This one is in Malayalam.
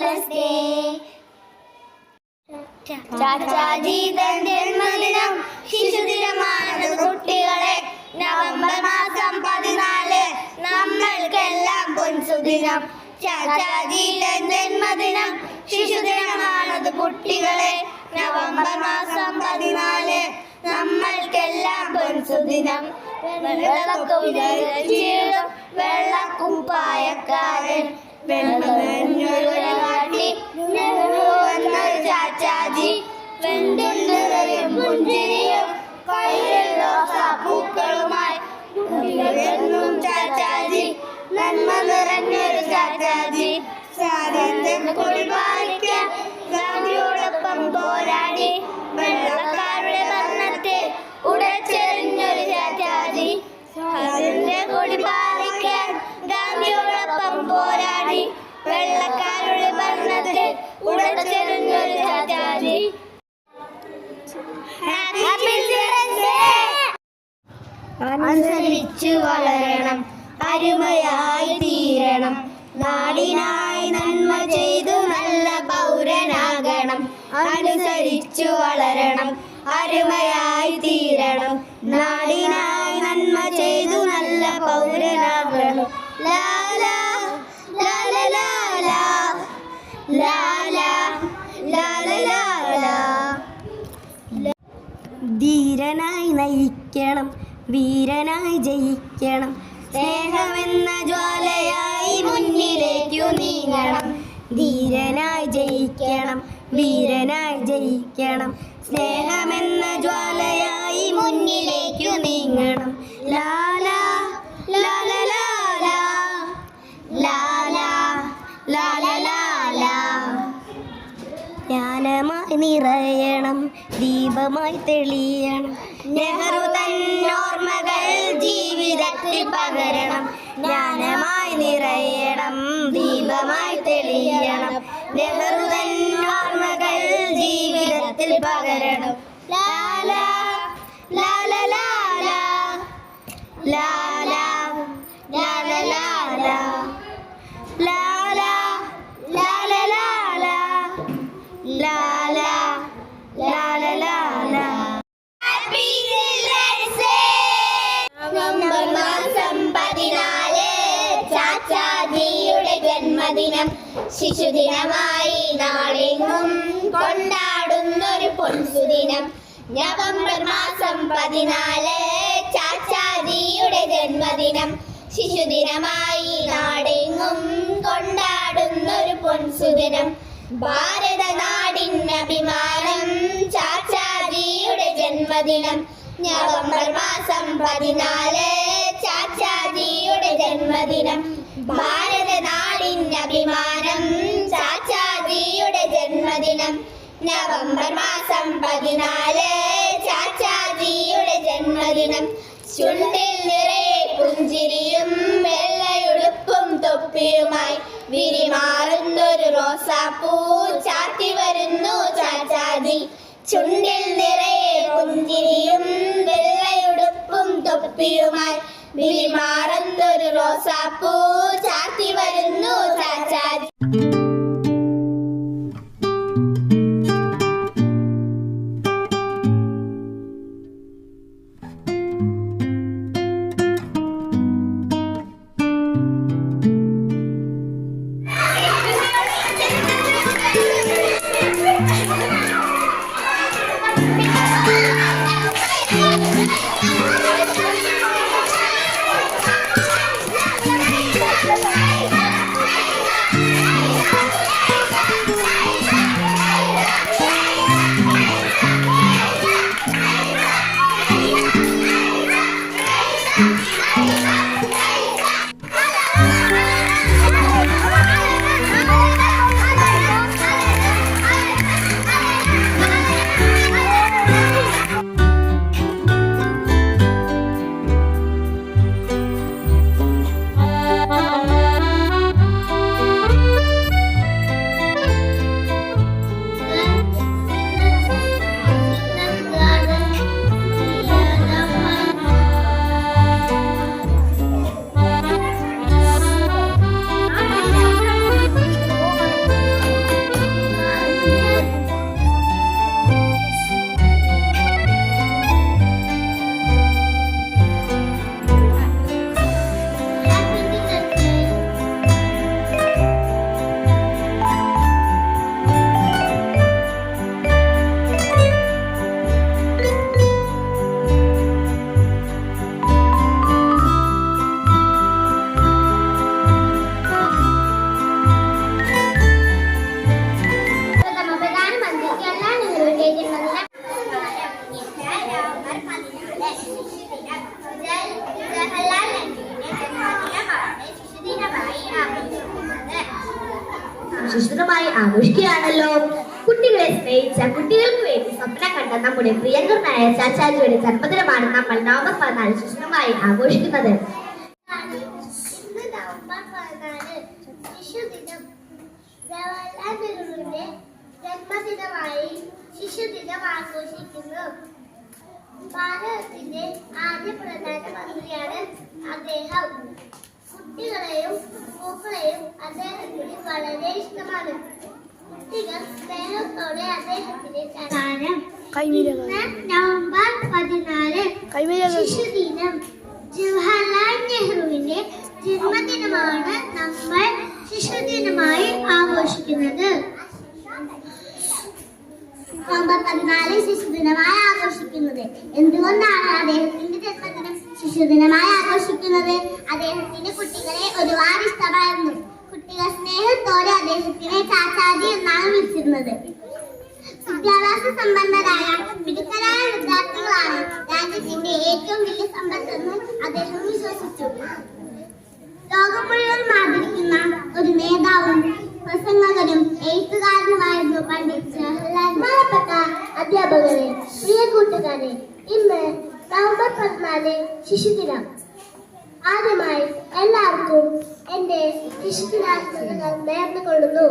Children's day. ചാച്ചാജി തൻ ജന്മദിനം ശിശുദിനമാണ് കുട്ടികളെ. നവംബർ മാസം 14 നമ്മൾക്കെല്ലാം പൊൻസുദിനം. ചാച്ചാജി തൻ ജന്മദിനം ശിശുദിനമാണത് കുട്ടികളെ. നവംബർ മാസം 14 നമ്മൾക്കെല്ലാം പൊൻസുദിനം. വെള്ളക്കുപ്പായക്കാരൻ വെള്ളി ചാച്ചാജി പുഞ്ചിരിയും പൂക്കളുമായി ചാച്ചാജി നന്മ നിറഞ്ഞൊരു ചാച്ചാജി. സ്വാതന്ത്ര്യം കുടിപാലിക്കാൻ ഗാന്ധിയോടൊപ്പം പോരാടി വെള്ളക്കാരുടെ ഭരണത്തെ ഉടച്ചെറിഞ്ഞൊരു ചാച്ചാജി. സ്വാതന്ത്ര്യം കുടിപാലിക്കാൻ ഗാന്ധിയോടൊപ്പം പോരാടി വെള്ളക്കാരുടെ ഭരണത്തെ ഉടച്ചെറിഞ്ഞൊരു ചാച്ചാജി. അനുസരിച്ചു വളരണം, അരുമയായി തീരണം, നാടിനായി നന്മ ചെയ്തു നല്ല പൗരനാകണം. അനുസരിച്ചു വളരണം, അരുമയായി തീരണം, നാടിനായി നന്മ ചെയ്തു നല്ല പൗരനാകണം. ലാലാ ലാലാ ലാലാ ലാലാ ലാലാ ലാലാ. ധീരനായി നയിക്കണം, വീരനായി ജയിക്കണം, സ്നേഹമെന്ന ജ്വാലയായി മുന്നിലേക്കു നീങ്ങണം. ധീരനായി ജയിക്കണം, വീരനായി ജയിക്കണം, സ്നേഹമെന്ന ജ്വാലയായി മുന്നിലേക്കു നീങ്ങണം. ലാലാ ലാലാ ലാലാ ലാലാ ലാലാ ലാലാ. ജ്ഞാനമായി നിറയണം, ദീപമായി തെളിയണം, നെഹ്റു തന്നോർമ്മകൾ ജീവിതത്തിൽ പകരണം. ജ്ഞാനമായി നിറയണം, ദീപമായി തെളിയണം, നെഹ്റു തന്നോർമ്മകൾ ജീവിതത്തിൽ പകരണം. ലാലാ ലാലാ ലാലാ ലാലാ ലാലാ ലാലാ ലാലാ ലാലാ ലാലാ ലാലാ ലാലാ ലാലാ. Happy children's day. നവംബർ മാസം 14 ചാച്ചാജിയുടെ ജന്മദിനം ശിശുദിനമായി നാളെങ്ങും കൊണ്ടാടുന്നൊരു പൊൻസുദിനം. നവംബർ മാസം 14 ചാച്ചാജിയുടെ ജന്മദിനം ശിശുദിനമായി നാടെങ്ങും കൊണ്ടാടുന്നൊരു പൊൻസുദിനം. ഭാരതനാടിനഭിമാനം ചാച്ചാജിയുടെ ജന്മദിനം. നവംബർ മാസം 14 ചാച്ചാജിയുടെ ജന്മദിനം. ഭാരതനാടിനഭിമാനം ചാച്ചാജിയുടെ ജന്മദിനം. നവംബർ മാസം 14 ചാച്ചാജിയുടെ ജന്മദിനം. ചുണ്ടിൽ നിറയെ പുഞ്ചിരിയും വെള്ളയുടുപ്പും തൊപ്പിയുമായി വിരിമാറുന്നൊരു റോസാപ്പൂ ചാത്തി വരുന്നു ചാച്ചാജി. ചുണ്ടിൽ നിറയെ പുഞ്ചിരിയും വെള്ളയുടുപ്പും തൊപ്പിയുമായി വിരിമാറുന്നൊരു റോസാപ്പൂ ചാത്തി വരുന്നു ചാച്ചാജി. ശിശുദിനമായി ആഘോഷിക്കുകയാണല്ലോ. കുട്ടികളെ സ്നേഹിച്ച കുട്ടികൾക്ക് വേണ്ടി സ്വപ്നം കണ്ട നമ്മുടെ പ്രിയങ്കരനായ ചാച്ചാജിയുടെ ജന്മദിനമാണ് നമ്മൾ നവംബർ 14 ശിശുദിനമായി ആഘോഷിക്കുന്നത്. ഇന്ന് നവംബർ 14 ശിശുദിനം. ജവഹർലാൽ നെഹ്റുവിന്റെ ജന്മദിനമായി ശിശുദിനം ആഘോഷിക്കുന്നു. ഭാരതത്തിന്റെ ആദ്യ പ്രധാനമന്ത്രിയാണ് അദ്ദേഹം. കുട്ടികളെയും പൂക്കളെയും അദ്ദേഹത്തിന് വളരെ ഇഷ്ടമാണ്. കുട്ടികൾ സ്നേഹത്തോടെ അദ്ദേഹത്തിന് നവംബർ 14 ശിശുദിനം. ജവഹർലാൽ നെഹ്റുവിന്റെ ജന്മദിനമാണ് നമ്മൾ ശിശുദിനമായി ആഘോഷിക്കുന്നത്. നവംബർ 14 ശിശുദിനമായി ആഘോഷിക്കുന്നത്. എന്തുകൊണ്ടാണ് അദ്ദേഹത്തിന്റെ ജന്മദിനം ശിശുദിനമായി ആഘോഷിക്കുന്നത്? അദ്ദേഹത്തിന്റെ കുട്ടികളെ ഒരുപാട് ഇഷ്ടമായിരുന്നു. കുട്ടികൾ സ്നേഹത്തോടെ അദ്ദേഹത്തിനെ ചാച്ചാജി എന്നാണ് വിളിച്ചിരുന്നത്. വിദ്യാഭ്യാസ സമ്പന്നരായ മിടുക്കരായ വിദ്യാർത്ഥികളാണ് രാജ്യത്തിന്റെ ഏറ്റവും വലിയ സമ്പത്തെന്ന് അദ്ദേഹം വിശ്വസിച്ചു. ലോകം മുഴുവൻ ആദരിക്കുന്ന ഒരു നേതാവും പ്രസംഗകനും എഴുത്തുകാരനുമായിരുന്നു പണ്ഡിറ്റ് ജവഹർലാൽ. ബഹുമാനപ്പെട്ട അധ്യാപകരെ, പ്രിയ കൂട്ടുകാരെ, ഇന്ന് നവംബർ 14 ശിശുദിനം. ആദ്യമായി എല്ലാവർക്കും എന്റെ ശിശുദിനാശംസകൾ നേർന്നുകൊള്ളുന്നു.